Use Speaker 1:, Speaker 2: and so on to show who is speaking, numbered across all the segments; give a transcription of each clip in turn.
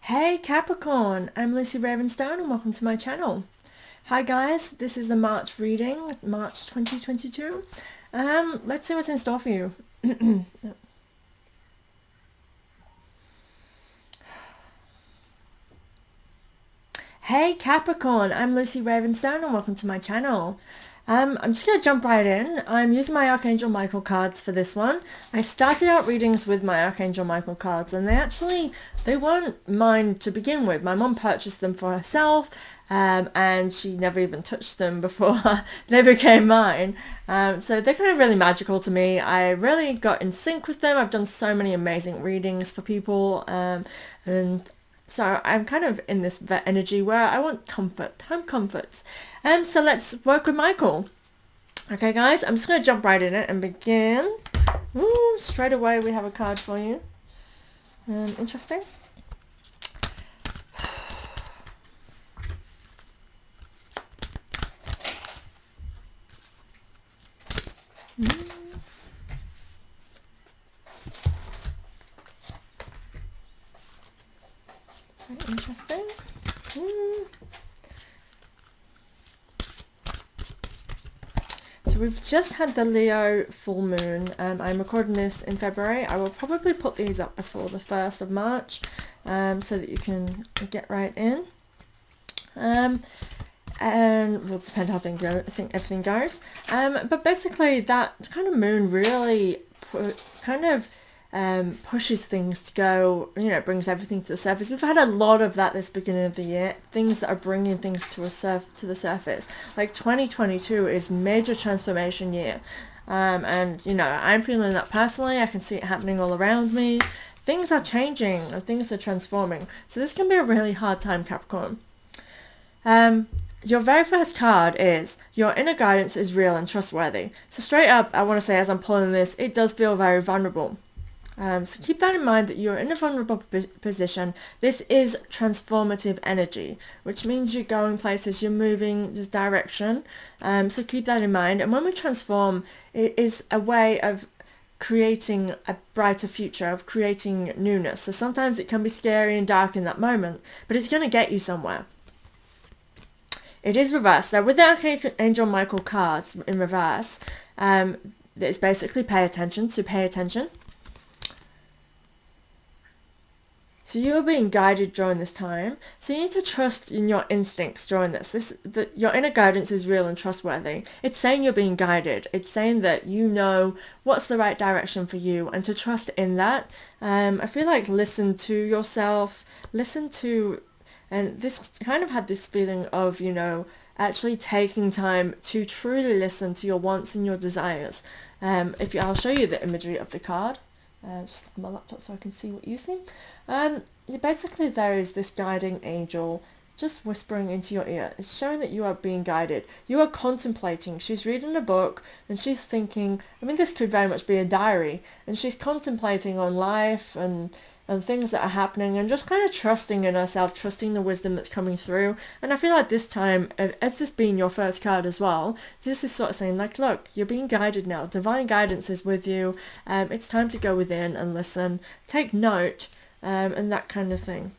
Speaker 1: Hey Capricorn, I'm Lucy Ravenstone and welcome to my channel. Hi guys, this is the March reading, March 2022. Let's see what's in store for you. Hey Capricorn, I'm Lucy Ravenstone and welcome to my channel. I'm just going to jump right in. I'm using my Archangel Michael cards for this one. I started out readings with my Archangel Michael cards and they weren't mine to begin with. My mom purchased them for herself and she never even touched them before they became mine. So they're kind of really magical to me. I really got in sync with them. I've done so many amazing readings for people and so I'm kind of in this energy where I want comfort, home comforts. So let's work with Michael. Okay guys, I'm just going to jump right in it and begin. Ooh, straight away we have a card for you. Interesting. Very interesting. So we've just had the Leo full moon. I'm recording this in February. I will probably put these up before the 1st of March so that you can get right in. And will depend how everything goes. But basically that kind of moon really pushes things to go, brings everything to the surface. We've had a lot of that this beginning of the year, things that are bringing things to the surface. Like 2022 is major transformation year. And I'm feeling that personally. I can see it happening all around me. Things are changing and things are transforming. So this can be a really hard time, Capricorn. Your very first card is your inner guidance is real and trustworthy. So straight up, I want to say as I'm pulling this, it does feel very vulnerable. So keep that in mind that you're in a vulnerable position. This is transformative energy, which means you're going places, you're moving this direction. So keep that in mind. And when we transform, it is a way of creating a brighter future, of creating newness. So sometimes it can be scary and dark in that moment, but it's going to get you somewhere. It is reversed. So with the Archangel Michael cards in reverse, it's basically pay attention. So pay attention. So you're being guided during this time. So you need to trust in your instincts during this. Your inner guidance is real and trustworthy. It's saying you're being guided. It's saying that you know what's the right direction for you and to trust in that. I feel like listen to yourself, and this kind of had this feeling of, actually taking time to truly listen to your wants and your desires. I'll show you the imagery of the card. Just look at my laptop so I can see what you see. Basically there is this guiding angel just whispering into your ear. It's showing that you are being guided. You are contemplating. She's reading a book and she's thinking, this could very much be a diary, and she's contemplating on life and things that are happening and just kind of trusting in herself, trusting the wisdom that's coming through. And I feel like this time, as this being your first card as well, this is sort of saying like, look, you're being guided now. Divine guidance is with you. It's time to go within and listen, take note, and that kind of thing.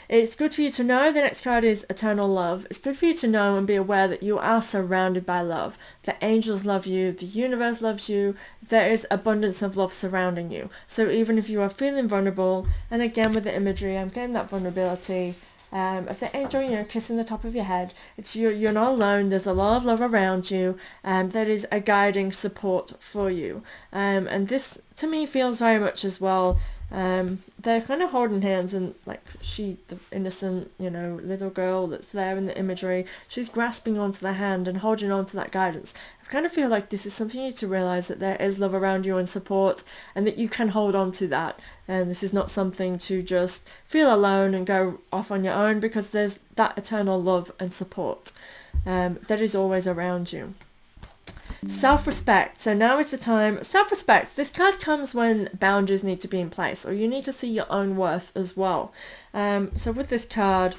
Speaker 1: It's good for you to know. The next card is eternal love. It's good for you to know and be aware that you are surrounded by love. The angels love you. The universe loves you. There is abundance of love surrounding you. So even if you are feeling vulnerable, and again with the imagery, I'm getting that vulnerability of the angel, kissing the top of your head. It's you're not alone. There's a lot of love around you. That is a guiding support for you. And this to me feels very much as well. They're kind of holding hands, and like the innocent, little girl that's there in the imagery, she's grasping onto the hand and holding on to that guidance. I kind of feel like this is something you need to realize, that there is love around you and support, and that you can hold on to that. And this is not something to just feel alone and go off on your own, because there's that eternal love and support that is always around you. Self-respect. So now is the time. Self-respect. This card comes when boundaries need to be in place, or you need to see your own worth as well. So with this card,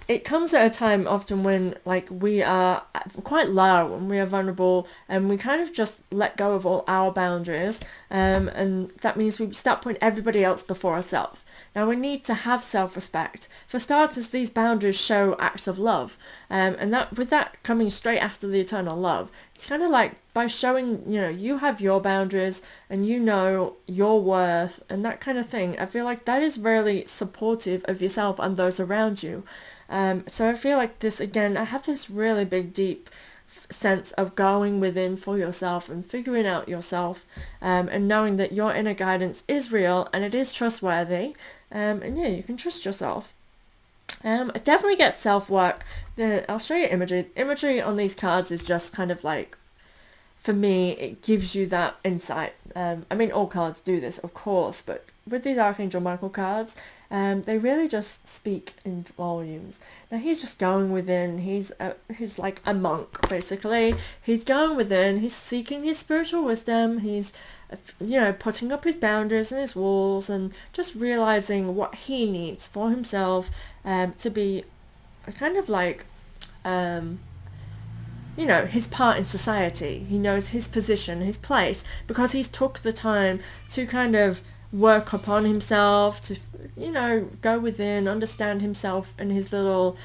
Speaker 1: it comes at a time often when we are quite low and we are vulnerable, and we kind of just let go of all our boundaries, and that means we start putting everybody else before ourselves. Now we need to have self-respect. For starters, these boundaries show acts of love, and that with that coming straight after the eternal love, it's kind of like by showing, you have your boundaries and you know your worth and that kind of thing. I feel like that is really supportive of yourself and those around you. So I feel like this, again, I have this really big, deep sense of going within for yourself and figuring out yourself, and knowing that your inner guidance is real and it is trustworthy, and yeah, you can trust yourself. Definitely get self-work. I'll show you imagery on these cards is just kind of like, for me, it gives you that insight. I mean, all cards do this, of course, but with these Archangel Michael cards, they really just speak in volumes. Now he's just going within. He's like a monk, basically. He's going within. He's seeking his spiritual wisdom. He's, putting up his boundaries and his walls, and just realizing what he needs for himself, to be kind of like, his part in society. He knows his position, his place, because he's took the time to kind of work upon himself, to, go within, understand himself and his little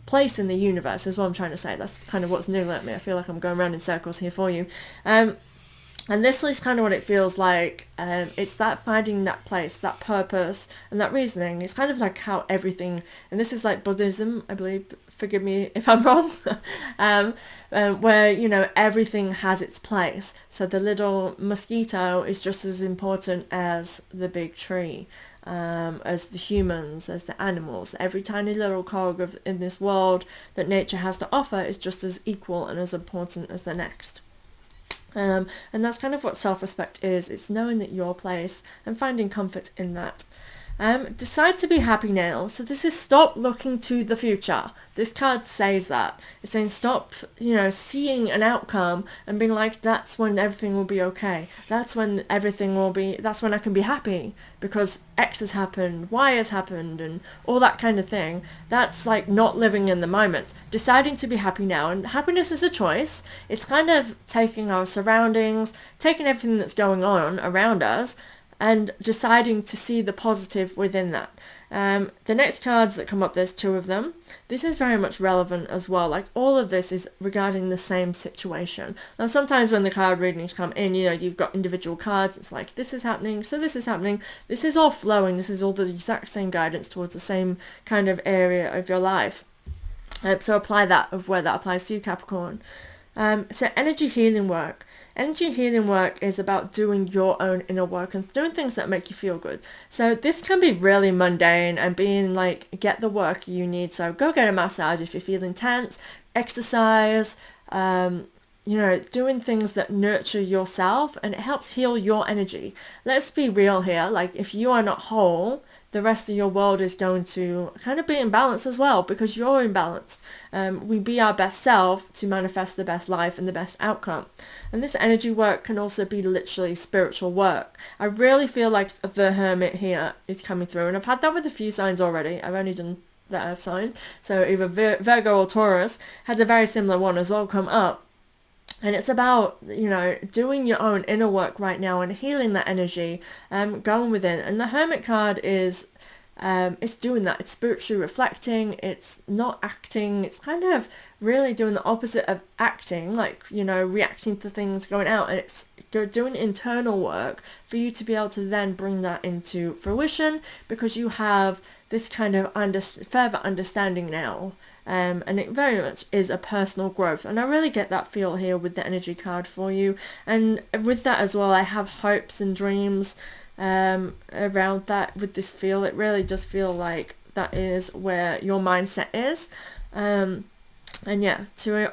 Speaker 1: place in the universe is what I'm trying to say. That's kind of what's niggling at me. I feel like I'm going around in circles here for you. And this is kind of what it feels like. It's that finding that place, that purpose, and that reasoning. It's kind of like how everything, and this is like Buddhism, I believe, forgive me if I'm wrong, where, everything has its place. So the little mosquito is just as important as the big tree, as the humans, as the animals. Every tiny little cog in this world that nature has to offer is just as equal and as important as the next. And that's kind of what self-respect is. It's knowing that your place and finding comfort in that. Decide to be happy now. So this is stop looking to the future. This card says that. It's saying stop, seeing an outcome and being like, that's when everything will be okay. That's when that's when I can be happy because X has happened, Y has happened, and all that kind of thing. That's like not living in the moment. Deciding to be happy now. And happiness is a choice. It's kind of taking our surroundings, taking everything that's going on around us, and deciding to see the positive within that. The next cards that come up, there's two of them. This is very much relevant as well. Like all of this is regarding the same situation. Now sometimes when the card readings come in, you've got individual cards. It's like this is happening, so this is happening. This is all flowing. This is all the exact same guidance towards the same kind of area of your life. So apply that of where that applies to you, Capricorn. So energy healing work. Energy healing work is about doing your own inner work and doing things that make you feel good. So this can be really mundane and being like, get the work you need. So go get a massage if you're feeling tense, exercise, doing things that nurture yourself, and it helps heal your energy. Let's be real here. Like if you are not whole, the rest of your world is going to kind of be imbalanced as well because you're imbalanced. We be our best self to manifest the best life and the best outcome. And this energy work can also be literally spiritual work. I really feel like the Hermit here is coming through, and I've had that with a few signs already. I've only done the Earth sign. So either Virgo or Taurus had a very similar one as well come up. And it's about, doing your own inner work right now and healing that energy, going within. And the Hermit card is, it's doing that. It's spiritually reflecting. It's not acting. It's kind of really doing the opposite of acting, like, reacting to things going out. And it's doing internal work for you to be able to then bring that into fruition because you have this kind of further understanding now. And it very much is a personal growth, and I really get that feel here with the energy card for you. And with that as well, I have hopes and dreams around that. With this feel, it really does feel like that is where your mindset is. And yeah,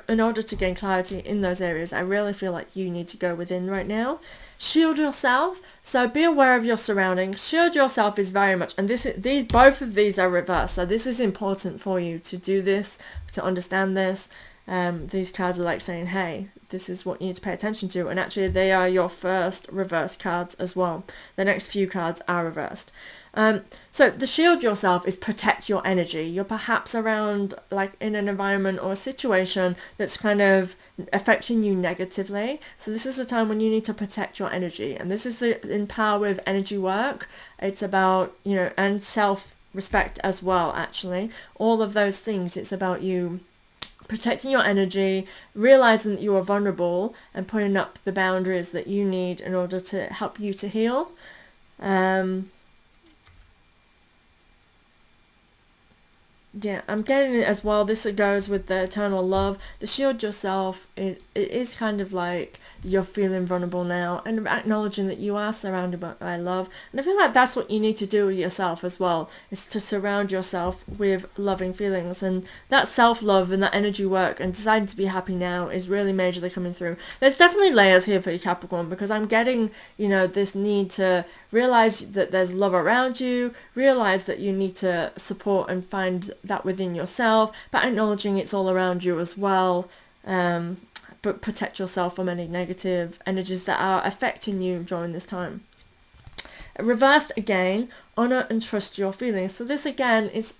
Speaker 1: in order to gain clarity in those areas, I really feel like you need to go within right now. Shield yourself. So be aware of your surroundings. Shield yourself is very much, and both of these are reversed. So this is important for you to do this, to understand this. These cards are like saying, hey, this is what you need to pay attention to. And actually they are your first reverse cards as well. The next few cards are reversed. So the shield yourself is protect your energy. You're perhaps around like in an environment or a situation that's kind of affecting you negatively. So this is a time when you need to protect your energy. And this is in power with energy work. It's about, you know, and self-respect as well, actually. All of those things. It's about you protecting your energy, realizing that you are vulnerable and putting up the boundaries that you need in order to help you to heal. Yeah, I'm getting it as well. This goes with the eternal love. The shield yourself is kind of like you're feeling vulnerable now and acknowledging that you are surrounded by love. And I feel like that's what you need to do with yourself as well, is to surround yourself with loving feelings. And that self-love and that energy work and deciding to be happy now is really majorly coming through. There's definitely layers here for you, Capricorn, because I'm getting, you know, this need to realize that there's love around you, realize that you need to support and find that within yourself, but acknowledging it's all around you as well. But protect yourself from any negative energies that are affecting you during this time. Reversed again, honor and trust your feelings. So this again is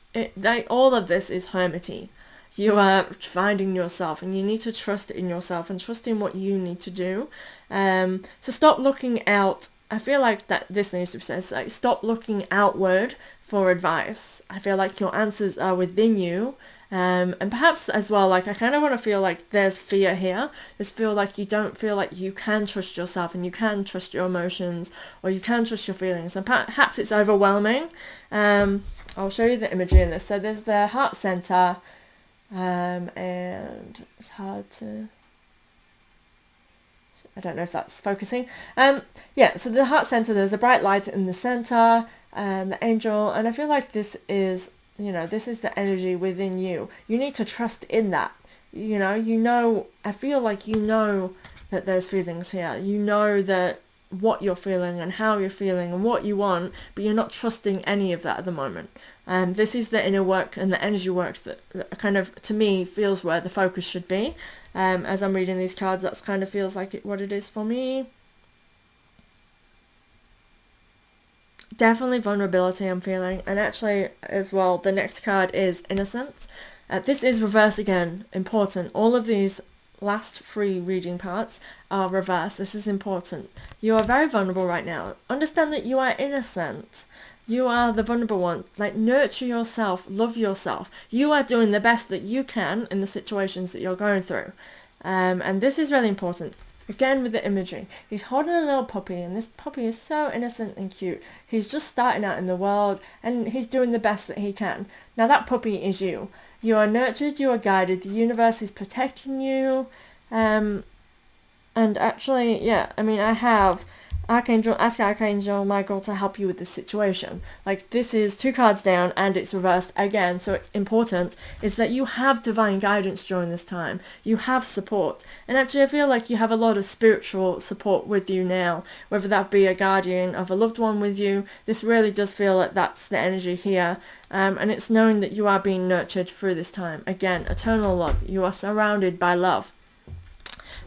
Speaker 1: all of this is hermity. You are finding yourself and you need to trust in yourself and trust in what you need to do. So stop looking out. I feel like that this needs to be said, like stop looking outward for advice. I feel like your answers are within you. And perhaps as well, like I kind of want to feel like there's fear here. There's feel like you don't feel like you can trust yourself and you can trust your emotions or you can trust your feelings. And perhaps it's overwhelming. I'll show you the imagery in this. So there's the heart center, and it's hard to... I don't know if that's focusing. Yeah, so the heart center, there's a bright light in the center and the angel. And I feel like this is, you know, this is the energy within you. You need to trust in that. You know, I feel like you know that there's feelings here. You know that what you're feeling and how you're feeling and what you want, but you're not trusting any of that at the moment. This is the inner work and the energy work that kind of, to me, feels where the focus should be. As I'm reading these cards, that's kind of feels like what it is for me. Definitely vulnerability I'm feeling. And actually, as well, the next card is innocence. This is reverse again, important. All of these last three reading parts are reverse. This is important. You are very vulnerable right now. Understand that you are innocent. You are the vulnerable one. Like, nurture yourself, love yourself. You are doing the best that you can in the situations that you're going through. And this is really important. Again, with the imagery. He's holding a little puppy, and this puppy is so innocent and cute. He's just starting out in the world, and he's doing the best that he can. Now, that puppy is you. You are nurtured, you are guided. The universe is protecting you. And actually, yeah, I mean, I have... ask Archangel Michael to help you with this situation. Like, this is 2 cards down and it's reversed again, so it's important is that you have divine guidance during this time. You have support. And actually I feel like you have a lot of spiritual support with you now, whether that be a guardian of a loved one with you. This really does feel like that's the energy here. And it's knowing that you are being nurtured through this time. Again, eternal love. You are surrounded by love.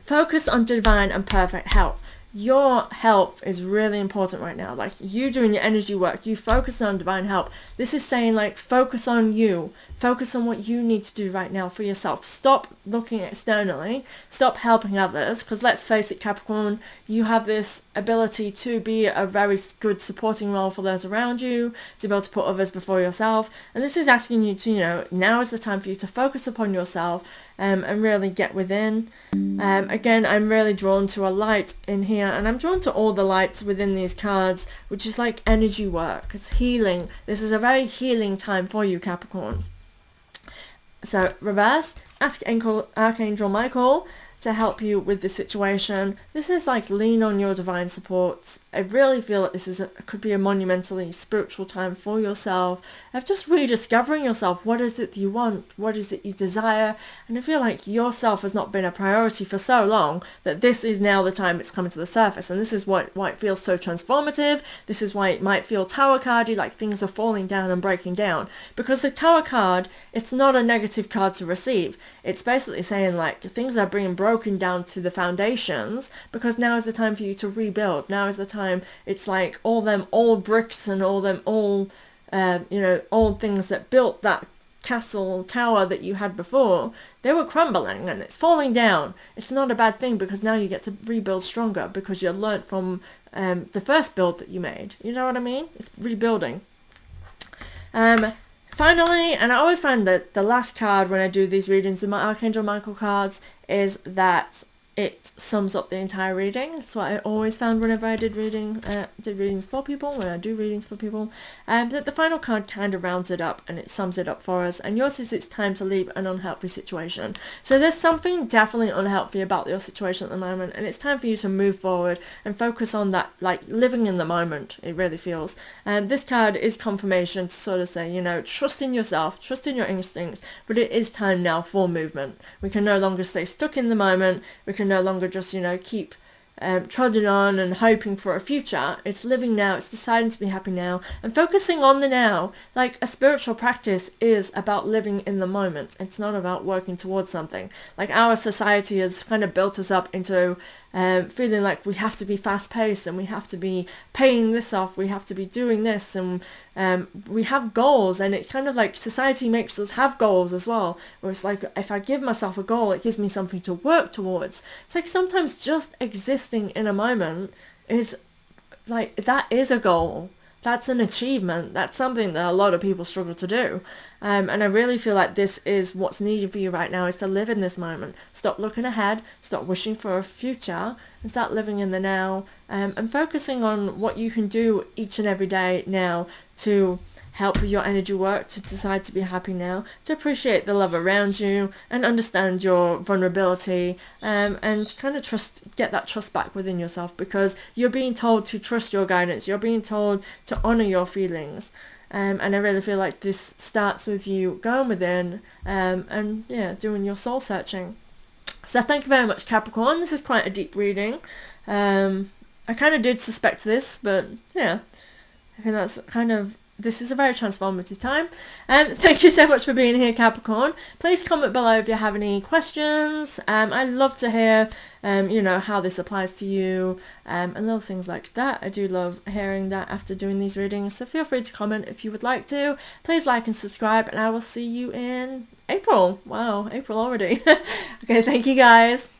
Speaker 1: Focus on divine and perfect health. Your health is really important right now. Like, you doing your energy work, you focus on divine help. This is saying, like, focus on you. Focus on what you need to do right now for yourself. Stop looking externally. Stop helping others. Because let's face it, Capricorn, you have this ability to be a very good supporting role for those around you, to be able to put others before yourself. And this is asking you to, you know, now is the time for you to focus upon yourself and really get within. Again, I'm really drawn to a light in here, and I'm drawn to all the lights within these cards, which is like energy work. It's healing. This is a very healing time for you, Capricorn. So, reverse, ask Archangel Michael to help you with the situation. This is like lean on your divine supports I really feel that this could be a monumentally spiritual time for yourself, of just rediscovering yourself. What is it that you want? What is it you desire? And I feel like yourself has not been a priority for so long that this is now the time it's coming to the surface. And this is why it feels so transformative. This is why it might feel Tower cardy, like things are falling down and breaking down. Because the Tower card, it's not a negative card to receive. It's basically saying like things are being broken down to the foundations, because now is the time for you to rebuild. Now is the time. It's like all them old bricks and all them old old things that built that castle tower that you had before, they were crumbling and it's falling down. It's not a bad thing, because now you get to rebuild stronger, because you learnt from the first build that you made. You know what I mean? It's rebuilding. Finally, and I always find that the last card when I do these readings with my Archangel Michael cards is that it sums up the entire reading. That's what I always found whenever I did readings for people, when I do readings for people, that the final card kind of rounds it up and it sums it up for us. And yours is it's time to leave an unhealthy situation. So there's something definitely unhealthy about your situation at the moment, and it's time for you to move forward and focus on that, like living in the moment. It really feels. This card is confirmation to sort of say, trust in yourself, trust in your instincts, but it is time now for movement. We can no longer stay stuck in the moment. We can no longer just, keep trudging on and hoping for a future. It's living now. It's deciding to be happy now and focusing on the now. Like a spiritual practice is about living in the moment. It's not about working towards something. Like our society has kind of built us up into feeling like we have to be fast paced and we have to be paying this off. We have to be doing this, and we have goals, and it kind of like society makes us have goals as well, where it's like if I give myself a goal, it gives me something to work towards. It's like sometimes just existing in a moment is like, that is a goal. That's an achievement. That's something that a lot of people struggle to do. And I really feel like this is what's needed for you right now, is to live in this moment. Stop looking ahead, stop wishing for a future, and start living in the now, and focusing on what you can do each and every day now to help with your energy work, to decide to be happy now, to appreciate the love around you and understand your vulnerability, and kind of get that trust back within yourself, because you're being told to trust your guidance. You're being told to honor your feelings. And I really feel like this starts with you going within and doing your soul searching. So thank you very much, Capricorn. This is quite a deep reading. I kind of did suspect this, but yeah, I think this is a very transformative time. Thank you so much for being here, Capricorn. Please comment below if you have any questions. I love to hear, how this applies to you, and little things like that. I do love hearing that after doing these readings. So feel free to comment if you would like to. Please like and subscribe, and I will see you in April. Wow, April already. Okay, thank you guys.